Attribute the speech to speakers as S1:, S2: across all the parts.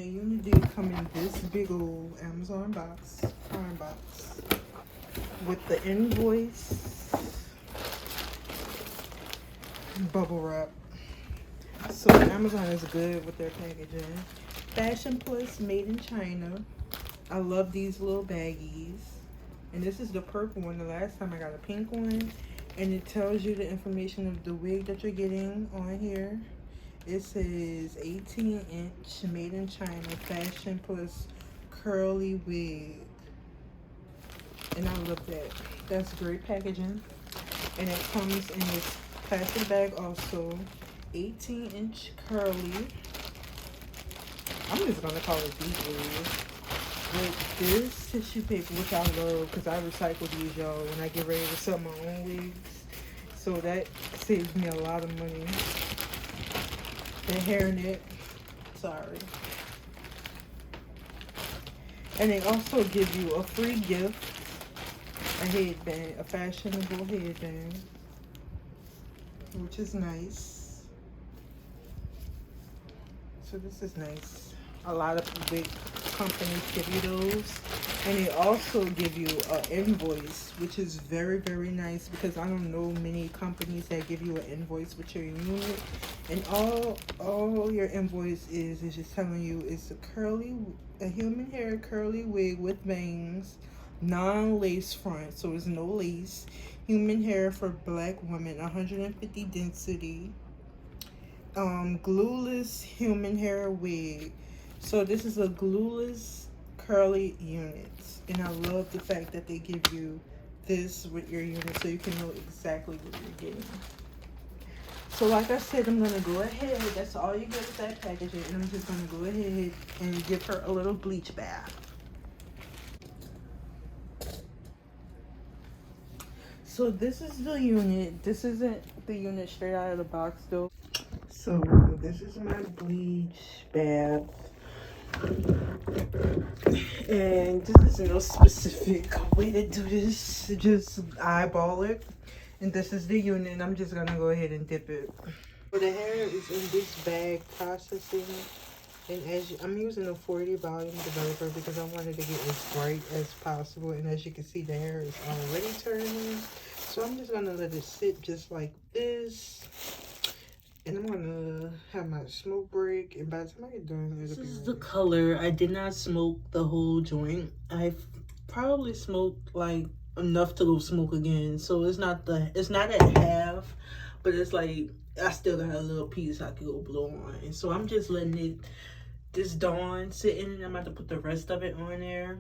S1: the unit did come in this big old Amazon box, Prime box, with the Invoice bubble wrap. So Amazon is good with their packaging. Fashion Plus, made in China. I love these little baggies. And this is the purple one. The last time I got a pink one. And it tells you the information of the wig that you're getting on here. It says 18-inch, made in China, Fashion Plus curly wig. And I love that. That's great packaging. And it comes in this plastic bag also. 18-inch curly. I'm just gonna call it deep wig. With this tissue paper, which I love because I recycle these, y'all, when I get ready to sell my own wigs. So that saves me a lot of money. The hairnet, sorry. And they also give you a free gift, a headband, a fashionable headband, which is nice. So this is nice. A lot of big companies give you those. And they also give you an invoice, which is very, very nice because I don't know many companies that give you an invoice with your unit. And all your invoice is just telling you it's a human hair curly wig with bangs, non-lace front, so it's no lace. Human hair for black women, 150 density. Glueless human hair wig. So this is a glueless curly unit, and I love the fact that they give you this with your unit so you can know exactly what you're getting. So like I said, I'm gonna go ahead, that's all you get with that packaging, and I'm just gonna go ahead and give her a little bleach bath. So this is the unit. This isn't the unit straight out of the box though. So this is my bleach bath. And this is no specific way to do this, just eyeball it. And this is the unit, and I'm just gonna go ahead and dip it. So the hair is in this bag processing, and I'm using a 40 volume developer because I wanted to get as bright as possible. And as you can see, the hair is already turning, so I'm just gonna let it sit just like this. And I'm gonna have my smoke break, and by the time I get done, this is the color. I did not smoke the whole joint. I probably smoked like enough to go smoke again. So it's not at half, but it's like I still got a little piece I could go blow on. And so I'm just letting this Dawn sitting, and I'm about to put the rest of it on there.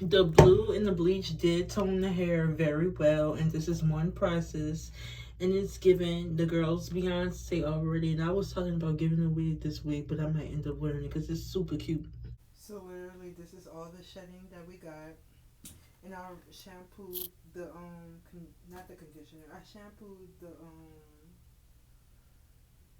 S1: The blue and the bleach did tone the hair very well, and this is one process. And it's giving the girls Beyonce already. And I was talking about giving away this wig, but I might end up wearing it because it's super cute. So literally, this is all the shedding that we got. And I shampooed the not the conditioner. I shampooed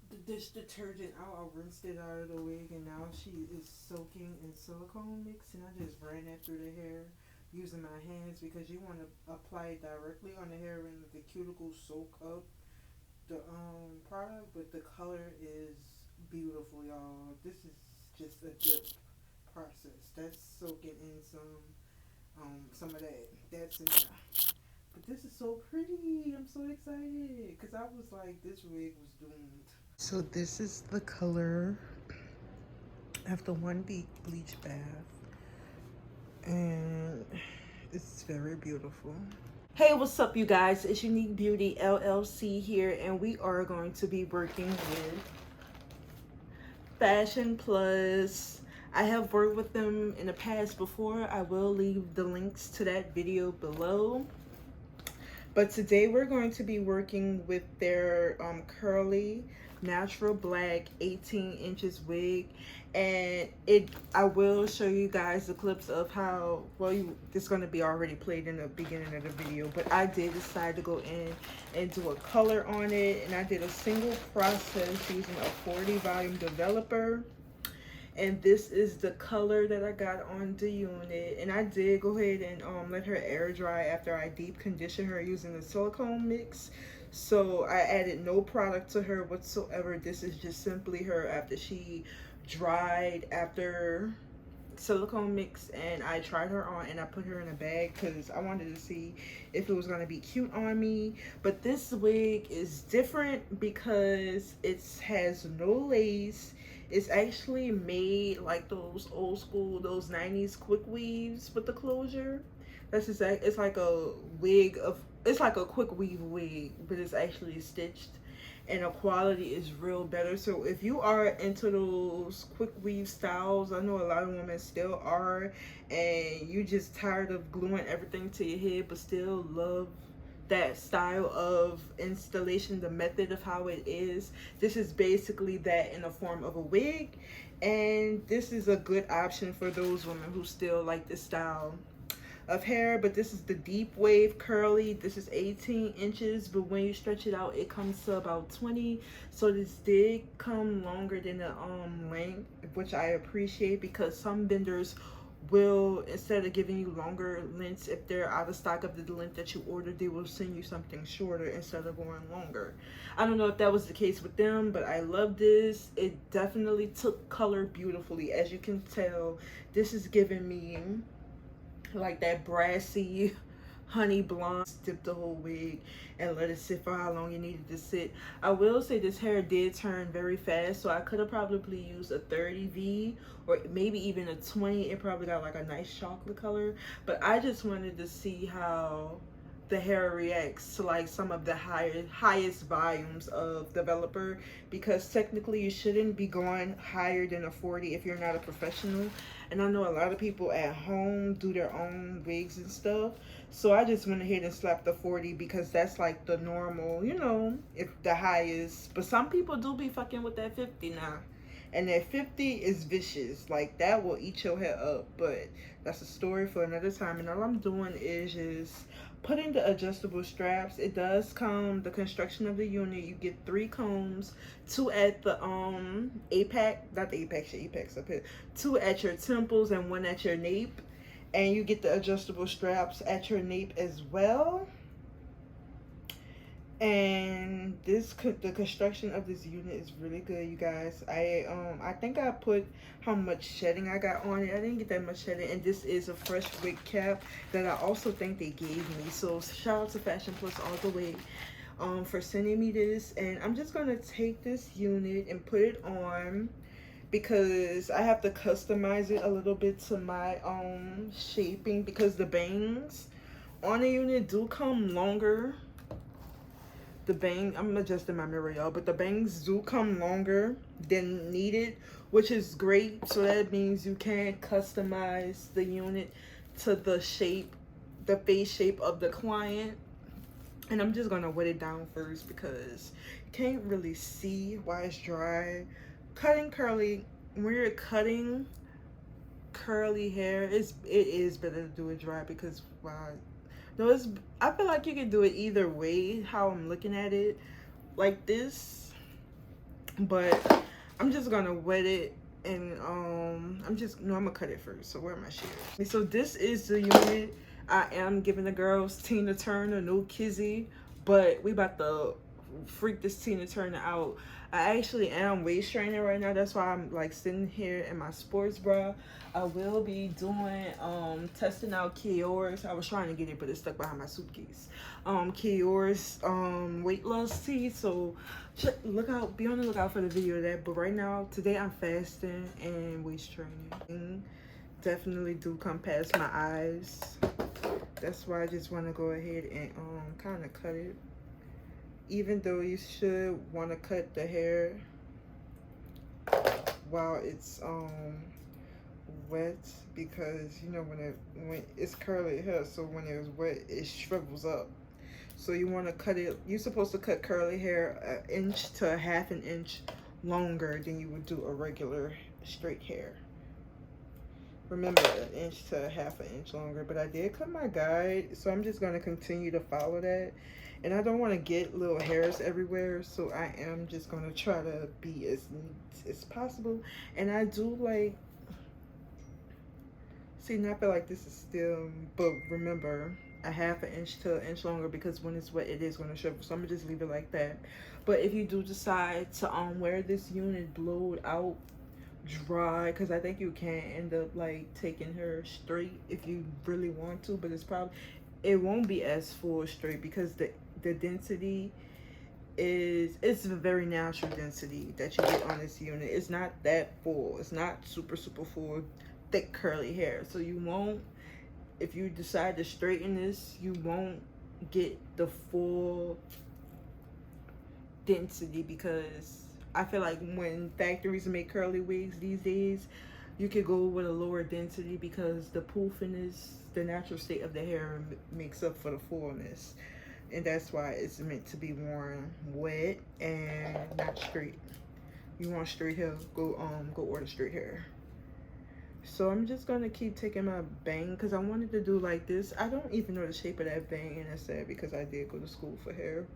S1: the dish detergent out. I rinsed it out of the wig, and now she is soaking in silicone mix. And I just ran it through the hair using my hands because you want to apply it directly on the hair and the cuticles soak up the product. But the color is beautiful, y'all. This is just a dip process. That's soaking in some of that's in there. But this is so pretty. I'm so excited because I was like, this wig was doomed. So this is the color after one bleach bath. And it's very beautiful. Hey, what's up, you guys? It's Unique Beauty LLC here, and we are going to be working with Fashion Plus. I have worked with them in the past before. I will leave the links to that video below. But today we're going to be working with their curly natural black 18 inches wig, and I will show you guys the clips of how it's going to be already played in the beginning of the video. But I did decide to go in and do a color on it, and I did a single process using a 40 volume developer. And this is the color that I got on the unit. And I did go ahead and let her air dry after I deep conditioned her using the silicone mix. So I added no product to her whatsoever. This is just simply her after she dried after silicone mix, and I tried her on and I put her in a bag because I wanted to see if it was going to be cute on me. But this wig is different because it has no lace. It's actually made like those old school, those 90s quick weaves with the closure. That's exact. It's like a wig of, it's like a quick weave wig, but it's actually stitched, and the quality is real better. So if you are into those quick weave styles, I know a lot of women still are, and you just tired of gluing everything to your head but still love that style of installation, the method of how it is. This is basically that in the form of a wig, and this is a good option for those women who still like this style of hair. But this is the deep wave curly. This is 18 inches, but when you stretch it out it comes to about 20. So this did come longer than the length, which I appreciate, because some vendors will, instead of giving you longer lengths, if they're out of stock of the length that you ordered, they will send you something shorter instead of going longer. I don't know if that was the case with them, but I love this. It definitely took color beautifully. As you can tell, this is giving me like that brassy honey blonde. Dip the whole wig and let it sit for how long you needed to sit. I will say this hair did turn very fast, so I could have probably used a 30V or maybe even a 20. It probably got like a nice chocolate color, but I just wanted to see how the hair reacts to like some of the highest volumes of developer, because technically you shouldn't be going higher than a 40 if you're not a professional. And I know a lot of people at home do their own wigs and stuff, so I just went ahead and slapped the 40 because that's like the normal, you know, if the highest. But some people do be fucking with that 50 now, and that 50 is vicious. Like that will eat your hair up, but that's a story for another time. And all I'm doing is just putting the adjustable straps. It does come, the construction of the unit, you get 3 combs, 2 at the apex, not the apex, your apex up here, 2 at your temples and 1 at your nape, and you get the adjustable straps at your nape as well. And the construction of this unit is really good, you guys. I think I put how much shedding I got on it. I didn't get that much shedding, and this is a fresh wig cap that I also think they gave me. So shout out to Fashion Plus all the way for sending me this. And I'm just gonna take this unit and put it on because I have to customize it a little bit to my shaping, because the bangs on the unit do come longer. I'm adjusting my mirror, y'all, but the bangs do come longer than needed, which is great. So that means you can customize the unit to the shape, the face shape of the client. And I'm just gonna wet it down first because you can't really see while it's dry. Cutting curly, when you're cutting curly hair, it is better to do it dry, because wow, no, I feel like you can do it either way, how I'm looking at it, like this. But I'm just gonna wet it, and I'm gonna cut it first. So where are my shears? So this is the unit. I am giving the girls Tina Turner, no kizzy, but we about to freak this Tina Turner out. I actually am waist training right now. That's why I'm like sitting here in my sports bra. I will be doing testing out Kior's. I was trying to get it, but it's stuck behind my suitcase. Kior's weight loss tea. So be on the lookout for the video of that. But right now, today I'm fasting and waist training. Definitely do come past my eyes. That's why I just want to go ahead and kind of cut it. Even though you should want to cut the hair while it's wet, because you know when it's curly hair, so when it's wet it shrivels up. So you want to cut it, you're supposed to cut curly hair 1 inch to 1/2 inch longer than you would do a regular straight hair. Remember, 1 inch to 1/2 inch longer. But I did cut my guide, so I'm just going to continue to follow that. And I don't want to get little hairs everywhere, so I am just going to try to be as neat as possible. And I do like, see, now I feel like this is still, but remember, 1/2 inch to 1 inch longer, because when it's wet it is going to shrivel. So I'm gonna just leave it like that. But if you do decide to wear this unit blowed out dry, because I think you can end up like taking her straight if you really want to, but it won't be as full straight because the density it's a very natural density that you get on this unit. It's not that full. It's not super full, thick curly hair. So you won't, if you decide to straighten this, you won't get the full density, because I feel like when factories make curly wigs these days, you could go with a lower density because the poofiness, the natural state of the hair makes up for the fullness. And that's why it's meant to be worn wet and not straight. You want straight hair, go order straight hair. So I'm just gonna keep taking my bang because I wanted to do like this. I don't even know the shape of that bang, and that's sad because I did go to school for hair.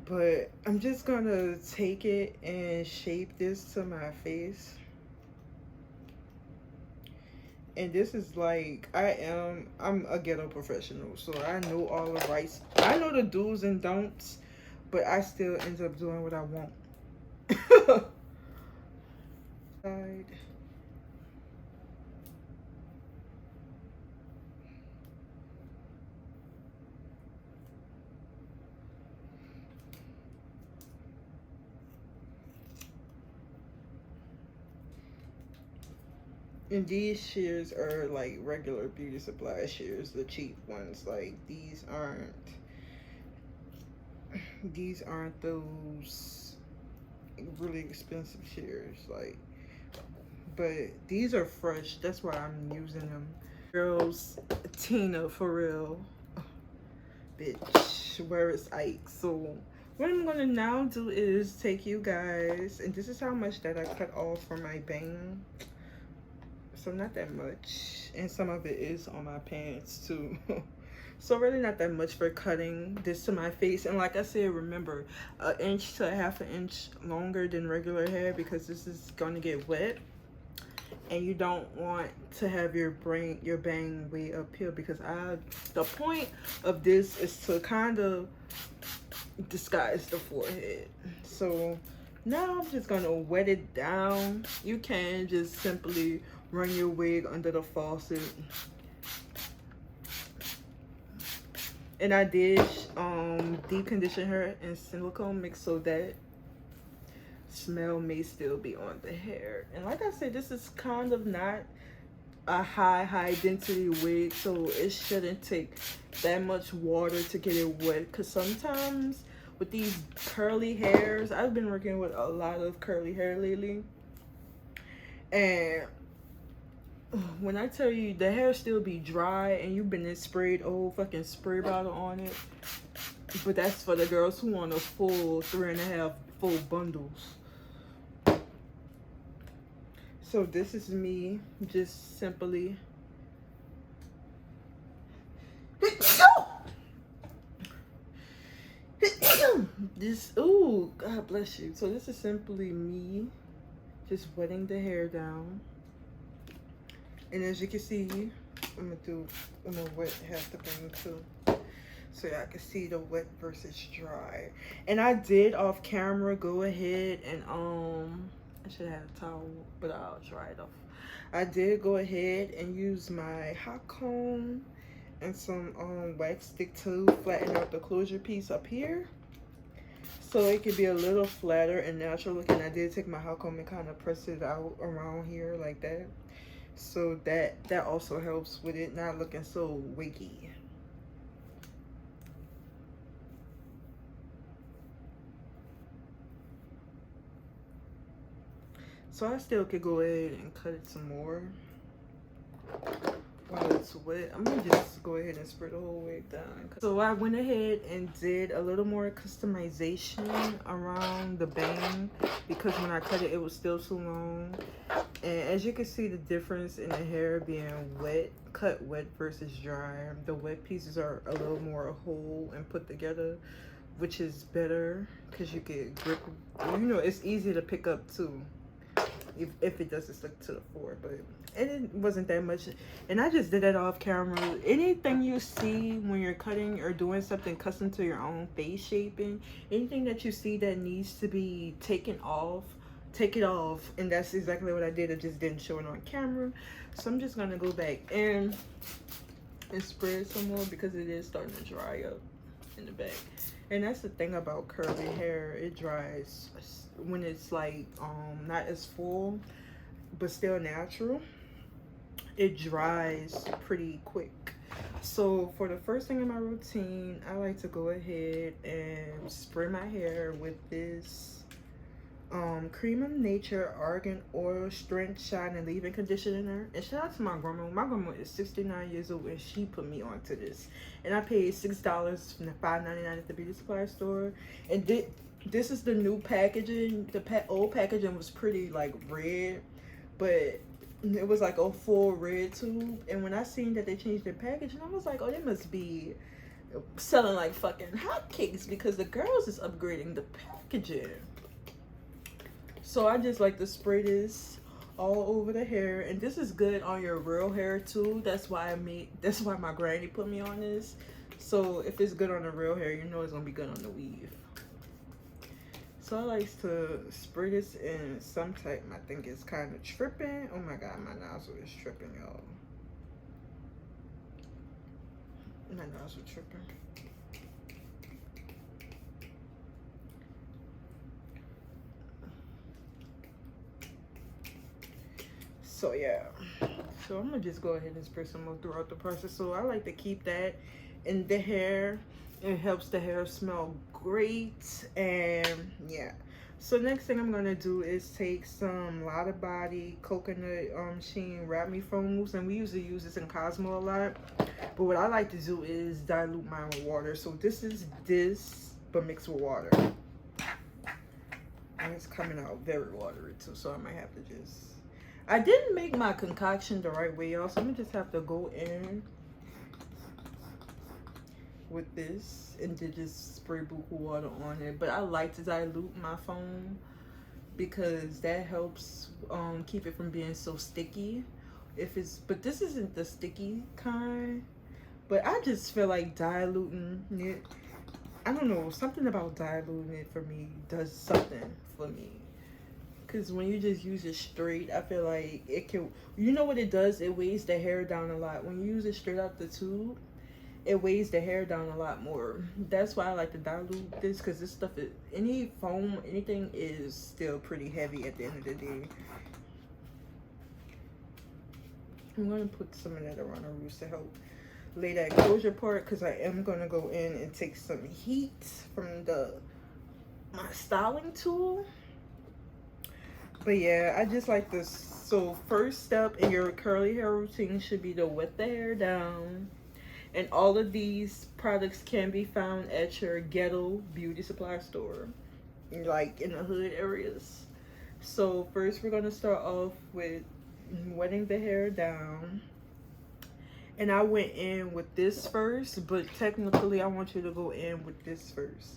S1: But I'm just gonna take it and shape this to my face. And this is like, I'm a ghetto professional, so I know all the rights. I know the do's and don'ts, but I still end up doing what I want. Side. And these shears are like regular beauty supply shears, the cheap ones. Like these aren't those really expensive shears. Like, but these are fresh. That's why I'm using them. Girls, Tina, for real, bitch. Where is Ike? So what I'm gonna now do is take you guys, and this is how much that I cut off for my bang. So not that much, and some of it is on my pants too. So really not that much for cutting this to my face. And like I said, remember, 1 inch to 1/2 inch longer than regular hair, because this is going to get wet and you don't want to have your bang way up here, because the point of this is to kind of disguise the forehead. So now I'm just gonna wet it down. You can just simply run your wig under the faucet. And I did deep condition her in silicone mix, so that smell may still be on the hair. And like I said, this is kind of not a high density wig, so it shouldn't take that much water to get it wet, because sometimes with these curly hairs, I've been working with a lot of curly hair lately, and when I tell you the hair still be dry and you've been sprayed old fucking spray bottle on it, but that's for the girls who want a full 3.5 full bundles. So this is me just simply this, ooh, God bless you. So this is simply me just wetting the hair down. And as you can see, I'm gonna wet half the bang too, so y'all can see the wet versus dry. And I did off camera go ahead and I should have a towel, but I'll dry it off. I did go ahead and use my hot comb and some wax stick to flatten out the closure piece up here, so it could be a little flatter and natural looking. I did take my hot comb and kind of press it out around here like that, so that also helps with it not looking so wiggy. So I still could go ahead and cut it some more while it's wet. I'm gonna just go ahead and spray the whole wig down. So I went ahead and did a little more customization around the bang, because when I cut it, it was still too long. And as you can see, the difference in the hair being cut wet versus dry. The wet pieces are a little more whole and put together, which is better because you get grip. You know, it's easy to pick up too, if it doesn't stick to the floor. But it wasn't that much, and I just did it off camera. Anything you see when you're cutting or doing something custom to your own face shaping, anything that you see that needs to be taken off, take it off, and that's exactly what I did. I just didn't show it on camera. So I'm just gonna go back in and spray it some more because it is starting to dry up in the back. And that's the thing about curly hair, it dries when it's like not as full but still natural. It dries pretty quick. So for the first thing in my routine, I like to go ahead and spray my hair with this Cream of Nature Argan Oil Strength Shine and Leave-In Conditioner. And shout out to my grandma. My grandma is 69 years old and she put me onto this. And I paid $6 from the $5.99 at the beauty supply store. And this is the new packaging. The old packaging was pretty like red, but it was like a full red tube. And when I seen that they changed the packaging, I was like, oh, they must be selling like fucking hotcakes because the girls is upgrading the packaging. So I just like to spray this all over the hair, and this is good on your real hair too. That's why my granny put me on this. So if it's good on the real hair, you know it's gonna be good on the weave. So I like to spray this in some type. I think it's kind of tripping. Oh my god, my nozzle is tripping, y'all. My nozzle tripping. So yeah, so I'm gonna just go ahead and spray some more throughout the process. So I like to keep that in the hair. It helps the hair smell great. And yeah, so next thing I'm gonna do is take some Lotta Body Coconut Sheen Wrap Me Foam Mousse, and we usually use this in Cosmo a lot. But what I like to do is dilute mine with water. So this is but mixed with water. And it's coming out very watery too, so I might have to just... I didn't make my concoction the right way, y'all, so I'm gonna just have to go in with this and then just spray buku water on it. But I like to dilute my foam because that helps keep it from being so sticky. But this isn't the sticky kind, but I just feel like diluting it, I don't know, something about diluting it for me does something for me. Because when you just use it straight, I feel like it can, you know what it does? It weighs the hair down a lot. When you use it straight out the tube, it weighs the hair down a lot more. That's why I like to dilute this, because this stuff is, any foam, anything is still pretty heavy at the end of the day. I'm going to put some of that around the roots to help lay that closure part, because I am going to go in and take some heat from my styling tool. But yeah, I just like this. So first step in your curly hair routine should be to wet the hair down. And all of these products can be found at your ghetto beauty supply store, like in the hood areas. So first we're going to start off with wetting the hair down. And I went in with this first, but technically I want you to go in with this first.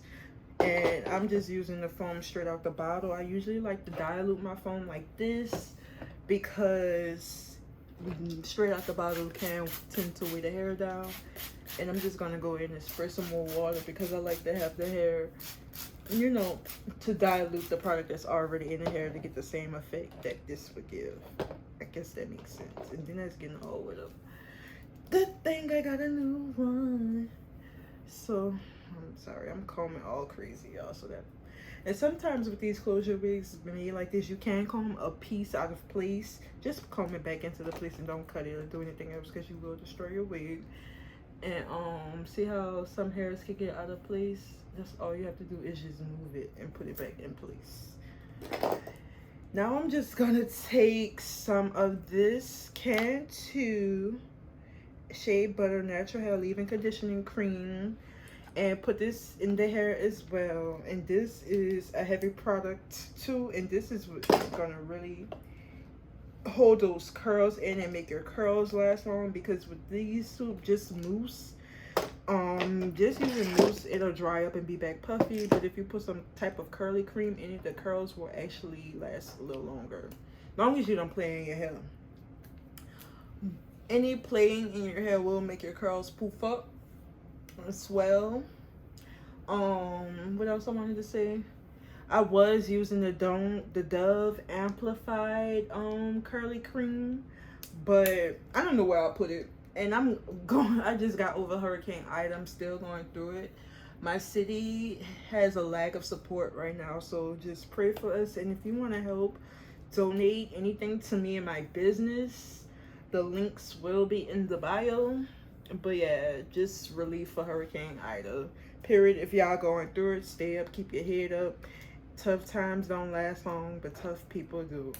S1: And I'm just using the foam straight out the bottle. I usually like to dilute my foam like this because straight out the bottle can tend to weigh the hair down. And I'm just gonna go in and spray some more water because I like to have the hair, you know, to dilute the product that's already in the hair to get the same effect that this would give. I guess that makes sense. And then that's getting all wet up. Good thing I got a new one. So I'm sorry, I'm combing all crazy, y'all. So that, and sometimes with these closure wigs made like this, you can comb a piece out of place. Just comb it back into the place and don't cut it or do anything else, because you will destroy your wig. And see how some hairs can get out of place? That's all you have to do is just move it and put it back in place. Now I'm just gonna take some of this Cantu Shea Butter Natural Hair Leave-In Conditioning Cream and put this in the hair as well. And this is a heavy product too, and this is what's gonna really hold those curls in and make your curls last long, because with these two, just mousse, just using mousse, it'll dry up and be back puffy. But if you put some type of curly cream in it, the curls will actually last a little longer, as long as you don't play in your hair. Any playing in your hair will make your curls poof up and swell. What else I wanted to say? I was using the Dove Amplified curly cream, but I don't know where I put it. And I just got over Hurricane Ida. I'm still going through it. My city has a lack of support right now, so just pray for us. And if you want to help donate anything to me and my business, the links will be in the bio. But yeah, just relief for Hurricane Ida. Period. If y'all going through it, stay up, keep your head up. Tough times don't last long, but tough people do.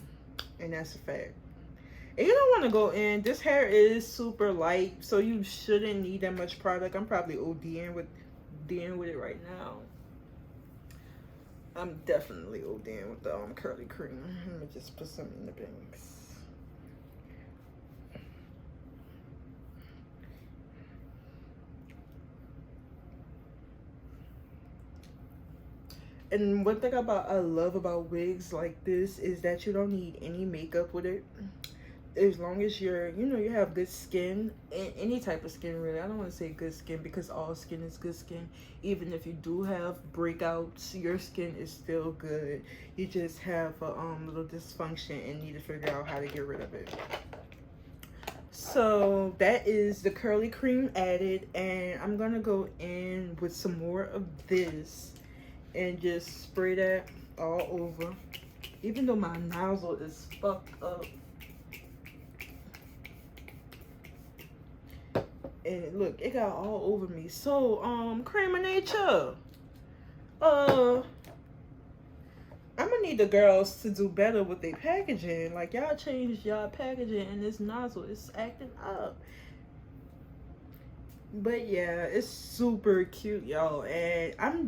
S1: And that's a fact. And you don't want to go in. This hair is super light, so you shouldn't need that much product. I'm probably ODing with it right now. I'm definitely ODing with the curly cream. Let me just put some in the banks. And one thing I love about wigs like this is that you don't need any makeup with it. As long as you're, you have good skin, and any type of skin really. I don't want to say good skin because all skin is good skin. Even if you do have breakouts, your skin is still good. You just have a little dysfunction and need to figure out how to get rid of it. So that is the curly cream added, and I'm gonna go in with some more of this and just spray that all over. Even though my nozzle is fucked up. And look, it got all over me. So, Cream of Nature. I'm gonna need the girls to do better with their packaging. Like, y'all changed y'all packaging and this nozzle is acting up. But yeah, it's super cute, y'all. And I'm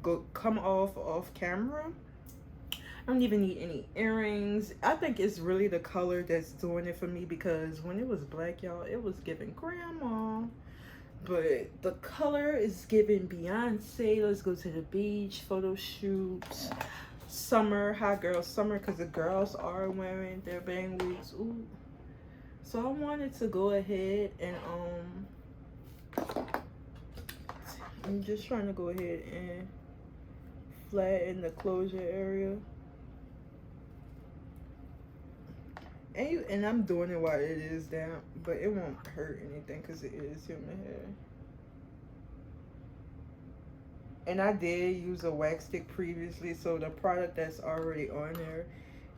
S1: gonna come off camera. I don't even need any earrings. I think it's really the color that's doing it for me, because when it was black, y'all, it was giving grandma. But the color is giving Beyonce. Let's go to the beach, photo shoots, summer, hot girl summer, because the girls are wearing their bang wigs. Ooh. So I wanted to go ahead and I'm just trying to go ahead and flatten the closure area. And I'm doing it while it is damp, but it won't hurt anything because it is human hair. And I did use a wax stick previously, so the product that's already on there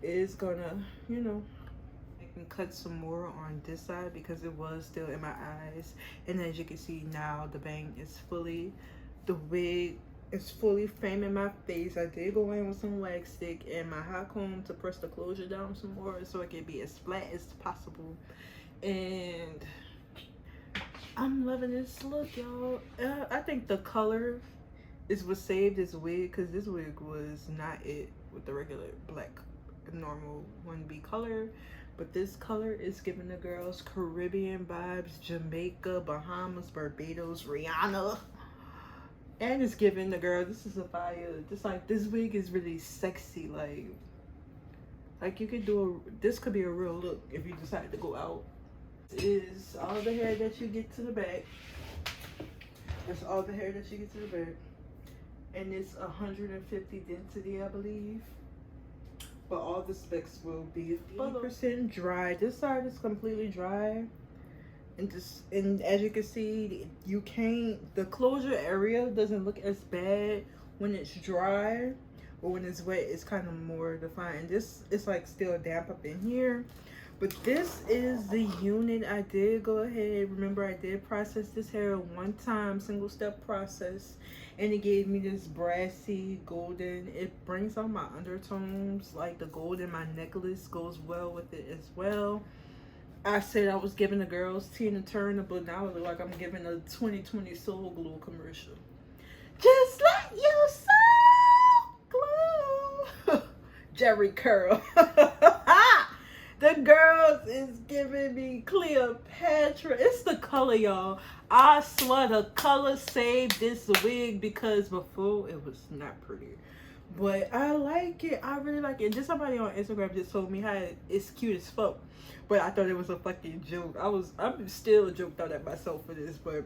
S1: is gonna, I can cut some more on this side because it was still in my eyes. And as you can see now, the bang is the wig is fully framing my face. I did go in with some wax stick and my hot comb to press the closure down some more so it can be as flat as possible. And I'm loving this look, y'all. I think the color is what saved this wig, because this wig was not it with the regular black normal 1B color. But this color is giving the girls Caribbean vibes, Jamaica, Bahamas, Barbados, Rihanna. And it's giving the girl, this is a fire. Just like, this wig is really sexy. Like you could this could be a real look if you decide to go out. This is all the hair that you get to the back. That's all the hair that you get to the back. And it's 150 density, I believe. But all the specs will be 50% dry. This side is completely dry. And as you can see, the closure area doesn't look as bad when it's dry, but when it's wet, it's kind of more defined. This is like still damp up in here, but this is the unit. I did go ahead. Remember, I did process this hair one time, single step process, and it gave me this brassy golden. It brings out my undertones, like the gold in my necklace goes well with it as well. I said I was giving the girls Tina Turner, but now it look like I'm giving a 2020 Soul Glow commercial. Just let your soul glow. Jerry Curl. The girls is giving me Cleopatra. It's the color, y'all. I swear the color saved this wig, because before it was not pretty. But I like it. I really like it. Just somebody on Instagram just told me how it's cute as fuck. But I thought it was a fucking joke. I'm still joked out at myself for this, but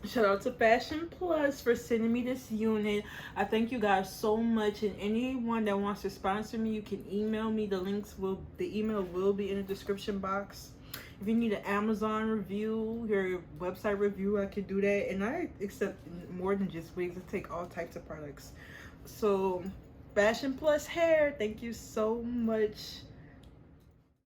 S1: Shout out to Fashion Plus for sending me this unit. I thank you guys so much. And anyone that wants to sponsor me, you can email me. The email will be in the description box. If you need an Amazon review, your website review, I can do that. And I accept more than just wigs. I take all types of products. So Fashion Plus hair, thank you so much.